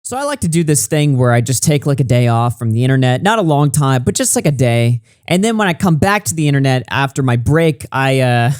So I like to do this thing where I just take like a day off from the internet, not a long time, but just like a day. And then when I come back to the internet after my break, I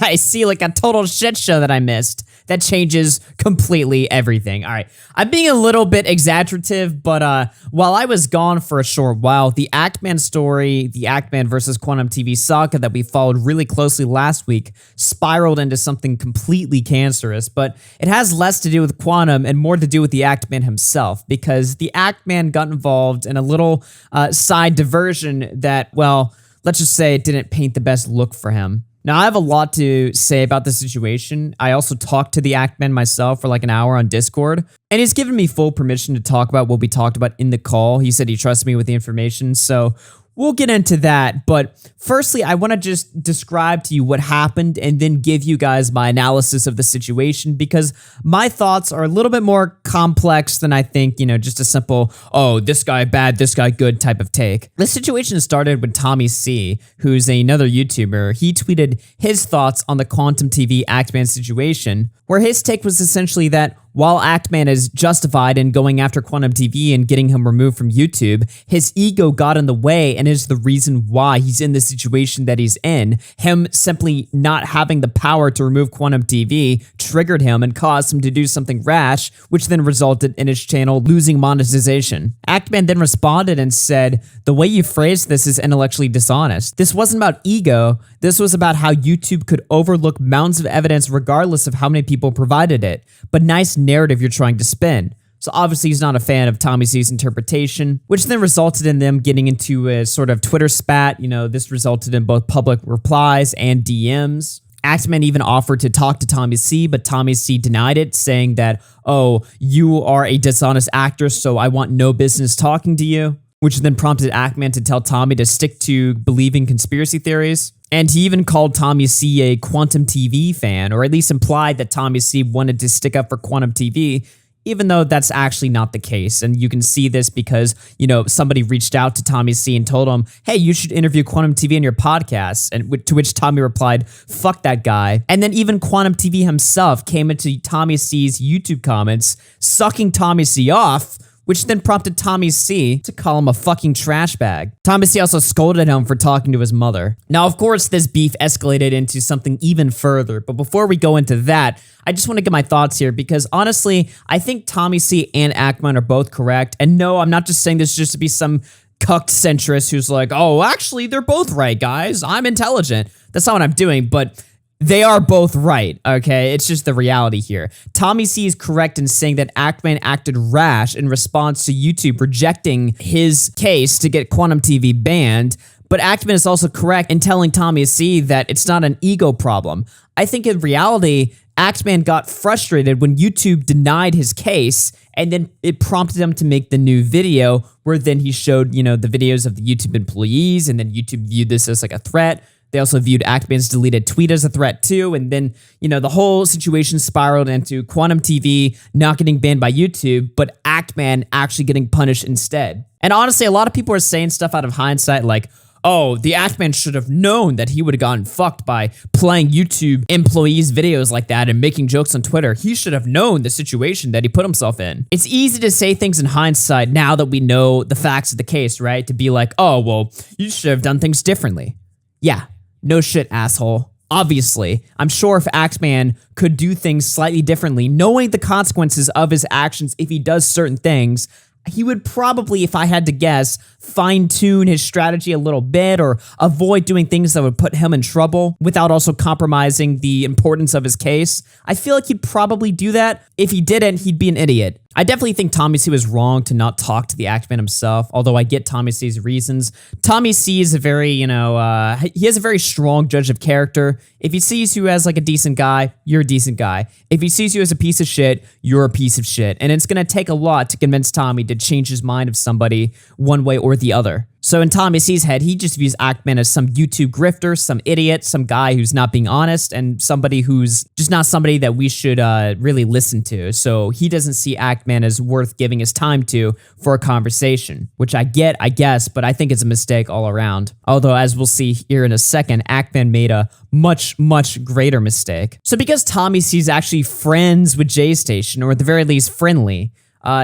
I see like a total shit show that I missed that changes completely everything. All right, I'm being a little bit exaggerative, but while I was gone for a short while, the Ackman story, the Ackman versus Quantum TV saga that we followed really closely last week spiraled into something completely cancerous, but it has less to do with Quantum and more to do with the Ackman himself, because the Ackman got involved in a little side diversion that, well, let's just say it didn't paint the best look for him. Now, I have a lot to say about the situation. I also talked to the Ackman myself for like an hour on Discord, and he's given me full permission to talk about what we talked about in the call. He said he trusts me with the information, so we'll get into that. But firstly, I want to just describe to you what happened and then give you guys my analysis of the situation, because my thoughts are a little bit more complex than I think, just a simple, oh, this guy bad, this guy good type of take. This situation started with Tommy C, who's another YouTuber. He tweeted his thoughts on the Quantum TV Ackman situation, where his take was essentially that while Ackman is justified in going after Quantum TV and getting him removed from YouTube, his ego got in the way and is the reason why he's in the situation that he's in. Him simply not having the power to remove Quantum TV triggered him and caused him to do something rash, which then resulted in his channel losing monetization. Ackman then responded and said, "The way you phrased this is intellectually dishonest. This wasn't about ego. This was about how YouTube could overlook mountains of evidence regardless of how many people provided it. But nice narrative you're trying to spin." So obviously he's not a fan of Tommy C's interpretation, which then resulted in them getting into a sort of Twitter spat. This resulted in both public replies and DMs. Ackman even offered to talk to Tommy C, but Tommy C denied it, saying that, "Oh, you are a dishonest actor, so I want no business talking to you," which then prompted Ackman to tell Tommy to stick to believing conspiracy theories. And he even called Tommy C a Quantum TV fan, or at least implied that Tommy C wanted to stick up for Quantum TV, even though that's actually not the case. And you can see this because, somebody reached out to Tommy C and told him, "Hey, you should interview Quantum TV in your podcast." And to which Tommy replied, "Fuck that guy." And then even Quantum TV himself came into Tommy C's YouTube comments, sucking Tommy C off, which then prompted Tommy C to call him a fucking trash bag. Tommy C also scolded him for talking to his mother. Now, of course, this beef escalated into something even further, but before we go into that, I just want to get my thoughts here, because honestly, I think Tommy C and Ackman are both correct. And no, I'm not just saying this just to be some cucked centrist who's like, "Oh, actually, they're both right, guys. I'm intelligent." That's not what I'm doing, but they are both right, okay? It's just the reality here. Tommy C is correct in saying that Ackman acted rash in response to YouTube rejecting his case to get Quantum TV banned, but Ackman is also correct in telling Tommy C that it's not an ego problem. I think in reality, Ackman got frustrated when YouTube denied his case, and then it prompted him to make the new video, where then he showed, the videos of the YouTube employees, and then YouTube viewed this as like a threat. They also viewed Ackman's deleted tweet as a threat too, and then, the whole situation spiraled into Quantum TV not getting banned by YouTube, but Ackman actually getting punished instead. And honestly, a lot of people are saying stuff out of hindsight like, "Oh, the Ackman should have known that he would have gotten fucked by playing YouTube employees' videos like that and making jokes on Twitter. He should have known the situation that he put himself in." It's easy to say things in hindsight now that we know the facts of the case, right? To be like, "Oh, well, you should have done things differently." Yeah. No shit, asshole. Obviously, I'm sure if Ackman could do things slightly differently, knowing the consequences of his actions if he does certain things, he would probably, if I had to guess, fine-tune his strategy a little bit or avoid doing things that would put him in trouble without also compromising the importance of his case. I feel like he'd probably do that. If he didn't, he'd be an idiot. I definitely think Tommy C was wrong to not talk to the Ackman himself, although I get Tommy C's reasons. Tommy C is a very, he has a very strong judge of character. If he sees you as like a decent guy, you're a decent guy. If he sees you as a piece of shit, you're a piece of shit. And it's going to take a lot to convince Tommy to change his mind of somebody one way or the other. So in Tommy C's head, he just views Ackman as some YouTube grifter, some idiot, some guy who's not being honest, and somebody who's just not somebody that we should really listen to. So he doesn't see Ackman as worth giving his time to for a conversation, which I get, I guess, but I think it's a mistake all around. Although, as we'll see here in a second, Ackman made a much, much greater mistake. So because Tommy C's actually friends with Jaystation, or at the very least friendly,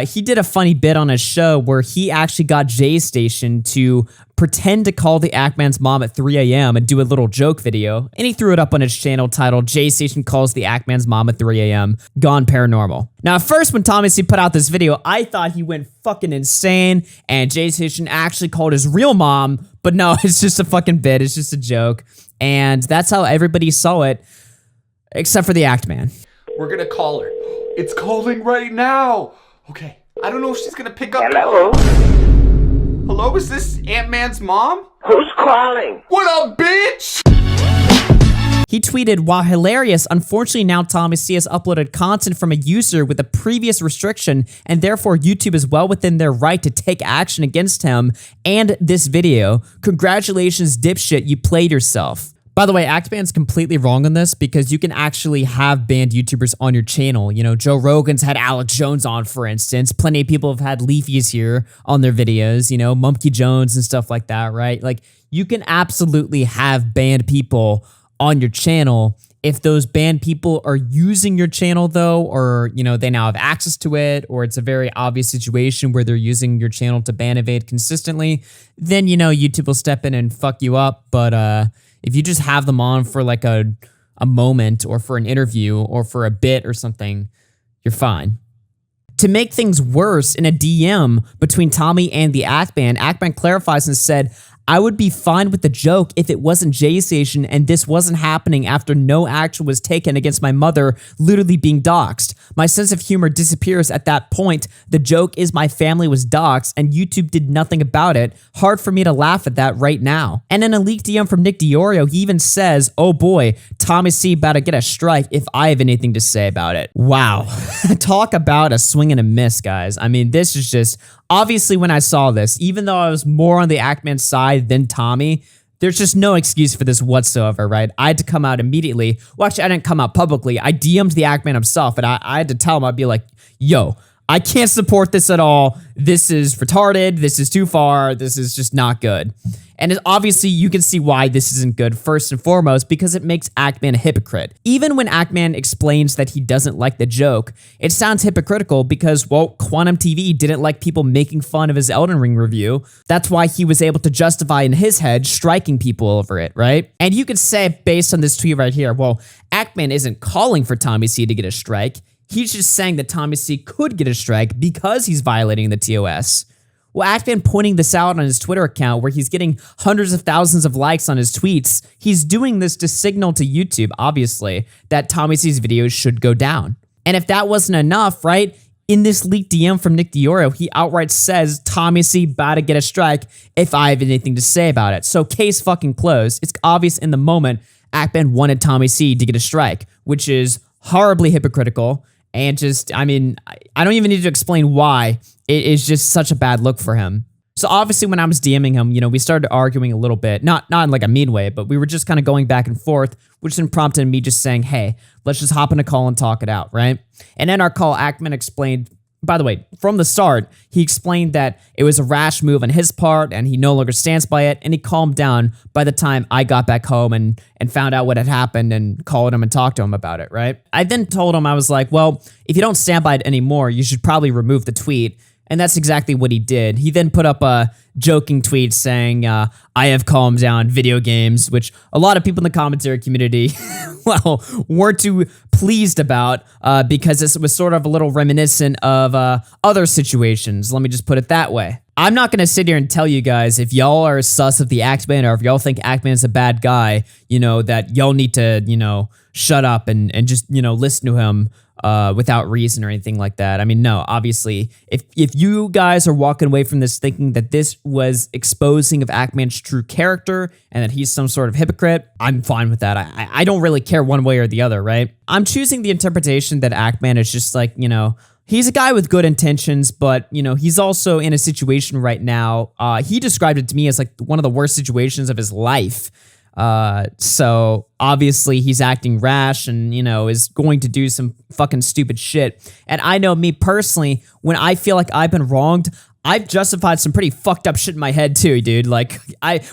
He did a funny bit on his show where he actually got Jaystation to pretend to call the Ackman's mom at 3 a.m. and do a little joke video. And he threw it up on his channel titled Jaystation calls the Ackman's mom at 3 a.m. Gone paranormal. Now, at first when Tommy C put out this video, I thought he went fucking insane and Jaystation actually called his real mom, but no, it's just a fucking bit. It's just a joke. And that's how everybody saw it, except for the Ackman. We're gonna call her. It's calling right now. Okay. I don't know if she's gonna pick up. Hello? Hello, is this Ant-Man's mom? Who's calling? What up, bitch? He tweeted, while hilarious, unfortunately now Tommy C has uploaded content from a user with a previous restriction, and therefore YouTube is well within their right to take action against him and this video. Congratulations, dipshit, you played yourself. By the way, Ackman's completely wrong on this because you can actually have banned YouTubers on your channel. You know, Joe Rogan's had Alex Jones on, for instance. Plenty of people have had Leafy's here on their videos, you know, Mumpky Jones and stuff like that, right? Like, you can absolutely have banned people on your channel. If those banned people are using your channel, though, or, you know, they now have access to it, or it's a very obvious situation where they're using your channel to ban evade consistently, then, you know, YouTube will step in and fuck you up. But, if you just have them on for like a moment or for an interview or for a bit or something, you're fine. To make things worse, in a DM between Tommy and the Ackman, Ackman clarifies and said, I would be fine with the joke if it wasn't Jaystation and this wasn't happening after no action was taken against my mother literally being doxxed. My sense of humor disappears at that point. The joke is my family was doxxed and YouTube did nothing about it. Hard for me to laugh at that right now. And in a leaked DM from Nick Diorio, he even says, oh boy, Tommy C about to get a strike if I have anything to say about it. Wow. Talk about a swing and a miss, guys. I mean, this is just... Obviously, when I saw this, even though I was more on the Ackman side than Tommy, there's just no excuse for this whatsoever, right? I had to come out immediately. Well, actually, I didn't come out publicly. I DM'd the Ackman himself, and I had to tell him, I'd be like, yo, I can't support this at all. This is retarded. This is too far. This is just not good. And obviously, you can see why this isn't good, first and foremost, because it makes Ackman a hypocrite. Even when Ackman explains that he doesn't like the joke, it sounds hypocritical because, well, Quantum TV didn't like people making fun of his Elden Ring review. That's why he was able to justify in his head striking people over it, right? And you could say, based on this tweet right here, well, Ackman isn't calling for Tommy C to get a strike. He's just saying that Tommy C could get a strike because he's violating the TOS. Well, Ackman pointing this out on his Twitter account where he's getting hundreds of thousands of likes on his tweets, he's doing this to signal to YouTube, obviously, that Tommy C's videos should go down. And if that wasn't enough, right, in this leaked DM from Nick Diorio, he outright says, Tommy C about to get a strike if I have anything to say about it. So case fucking closed. It's obvious in the moment Ackman wanted Tommy C to get a strike, which is horribly hypocritical. And just, I mean, I don't even need to explain why. It is just such a bad look for him. So obviously when I was DMing him, you know, we started arguing a little bit. Not in like a mean way, but we were just kind of going back and forth, which then prompted me just saying, hey, let's just hop in a call and talk it out, right? And in our call, Ackman explained, by the way, from the start, he explained that it was a rash move on his part and he no longer stands by it, and he calmed down by the time I got back home and found out what had happened and called him and talked to him about it, right? I then told him, I was like, well, if you don't stand by it anymore, you should probably remove the tweet. And that's exactly what he did. He then put up a joking tweet saying, I have calmed down video games, which a lot of people in the commentary community, well, weren't too pleased about because this was sort of a little reminiscent of other situations. Let me just put it that way. I'm not going to sit here and tell you guys if y'all are sus of the Ackman or if y'all think Ackman's a bad guy, you know, that y'all need to, you know, shut up and just, you know, listen to him without reason or anything like that. I mean, no, obviously, if you guys are walking away from this thinking that this was exposing of Ackman's true character and that he's some sort of hypocrite, I'm fine with that. I don't really care one way or the other, right? I'm choosing the interpretation that Ackman is just like, you know, he's a guy with good intentions, but, you know, he's also in a situation right now. He described it to me as like one of the worst situations of his life. So obviously he's acting rash and, you know, is going to do some fucking stupid shit. And I know me personally, when I feel like I've been wronged, I've justified some pretty fucked up shit in my head too, dude. Like,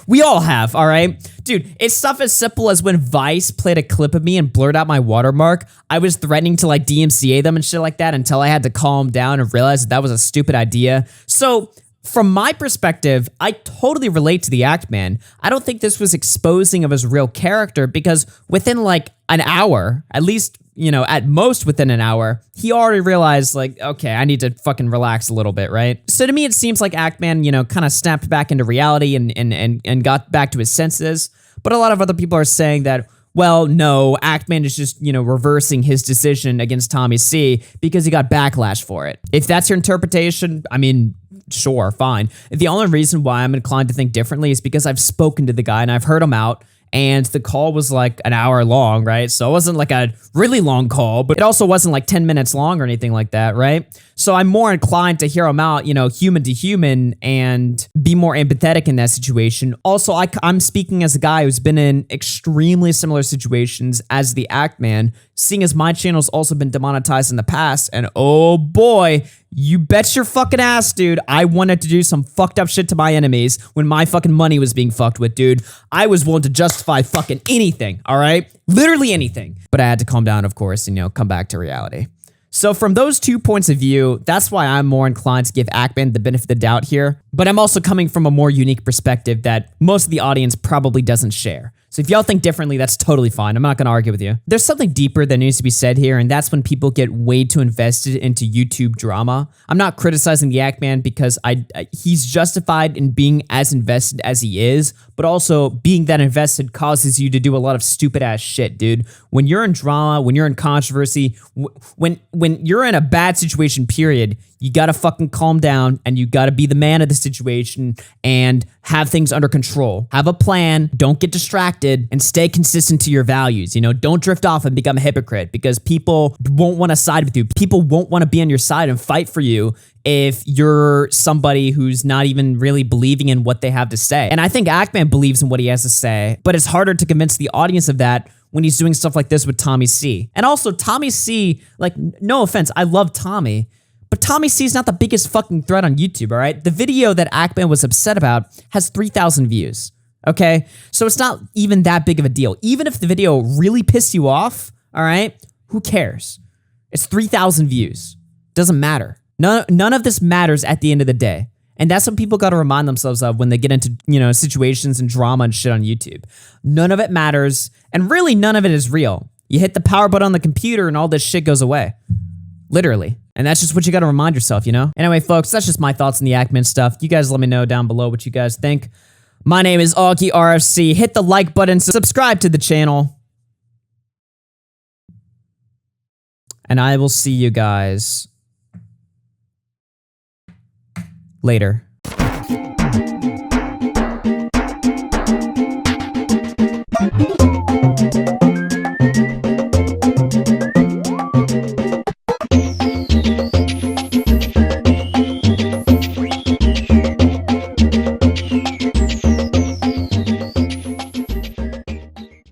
we all have, all right? Dude, it's stuff as simple as when Vice played a clip of me and blurred out my watermark, I was threatening to like DMCA them and shit like that until I had to calm down and realize that was a stupid idea. So, from my perspective, I totally relate to the act man. I don't think this was exposing of his real character because within like an hour, at least, you know, at most within an hour, he already realized like, okay, I need to fucking relax a little bit, right? So to me, it seems like Act Man, you know, kind of snapped back into reality and got back to his senses. But a lot of other people are saying that, well, no, Act Man is just, you know, reversing his decision against Tommy C because he got backlash for it. If that's your interpretation, I mean, sure, fine. The only reason why I'm inclined to think differently is because I've spoken to the guy and I've heard him out, and the call was like an hour long, right? So it wasn't like a really long call, but it also wasn't like 10 minutes long or anything like that, right? So I'm more inclined to hear him out, you know, human to human, and be more empathetic in that situation. Also, I'm speaking as a guy who's been in extremely similar situations as the Act Man, seeing as my channel's also been demonetized in the past, and oh boy, you bet your fucking ass, dude, I wanted to do some fucked up shit to my enemies when my fucking money was being fucked with, dude. I was willing to justify fucking anything, all right? Literally anything. But I had to calm down, of course, and, you know, come back to reality. So from those 2 points of view, that's why I'm more inclined to give Ackman the benefit of the doubt here. But I'm also coming from a more unique perspective that most of the audience probably doesn't share. So if y'all think differently, that's totally fine. I'm not going to argue with you. There's something deeper that needs to be said here, and that's when people get way too invested into YouTube drama. I'm not criticizing the Act Man because he's justified in being as invested as he is, but also being that invested causes you to do a lot of stupid ass shit, dude. When you're in drama, when you're in controversy, when you're in a bad situation, period, you gotta fucking calm down and you gotta be the man of the situation and have things under control. Have a plan, don't get distracted, and stay consistent to your values. You know, don't drift off and become a hypocrite because people won't want to side with you. People won't want to be on your side and fight for you if you're somebody who's not even really believing in what they have to say. And I think Ackman believes in what he has to say, but it's harder to convince the audience of that when he's doing stuff like this with Tommy C. And also, Tommy C, like, no offense, I love Tommy, but Tommy C is not the biggest fucking threat on YouTube, all right? The video that Ackman was upset about has 3,000 views, okay? So it's not even that big of a deal. Even if the video really pissed you off, all right, who cares? It's 3,000 views. Doesn't matter. None of this matters at the end of the day. And that's what people got to remind themselves of when they get into, you know, situations and drama and shit on YouTube. None of it matters, and really none of it is real. You hit the power button on the computer and all this shit goes away. Literally. And that's just what you got to remind yourself, you know? Anyway, folks, that's just my thoughts on the Ackman stuff. You guys let me know down below what you guys think. My name is Augie RFC. Hit the like button, subscribe to the channel. And I will see you guys later.